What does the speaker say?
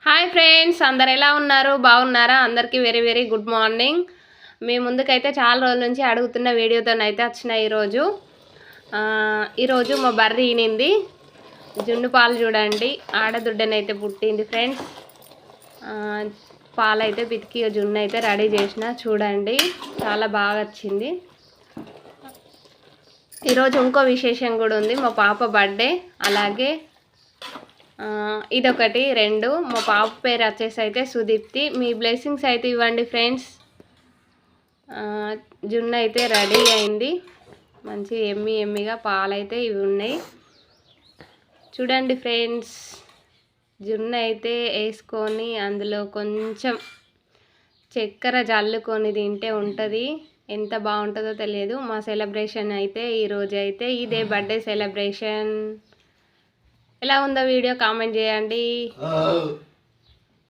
Hi friends, అందరు ఎలా ఉన్నారు? బాగున్నారా? అందరికీ వెరీ వెరీ గుడ్ మార్నింగ్. మీ ముందుకైతే చాలా రోజుల నుంచి అడుగుతున్న వీడియోతోనైతే వచ్చిన ఈరోజు మా బర్రె ఈనింది. జున్ను పాలు చూడండి, ఆడదుడ్డనైతే పుట్టింది ఫ్రెండ్స్. పాలైతే పితికి జున్ను అయితే రెడీ చేసిన చూడండి, చాలా బాగా వచ్చింది. ఈరోజు ఇంకో విశేషం కూడా ఉంది, మా పాప బర్త్డే. అలాగే ఇదొకటి 2. మా పాప పేరు వచ్చేసి అయితే సుదీప్తి. మీ బ్లెస్సింగ్స్ అయితే ఇవ్వండి ఫ్రెండ్స్. జున్ను అయితే రెడీ అయింది, మంచి ఎమ్మిగా పాలైతే ఇవి ఉన్నాయి చూడండి ఫ్రెండ్స్. జున్ను అయితే వేసుకొని అందులో కొంచెం చక్కెర జల్లుకొని తింటే ఉంటుంది, ఎంత బాగుంటుందో తెలియదు. మా సెలబ్రేషన్ అయితే ఈరోజు అయితే ఇదే బర్త్డే సెలబ్రేషన్. ఎలా ఉందో వీడియో కామెంట్ చేయండి.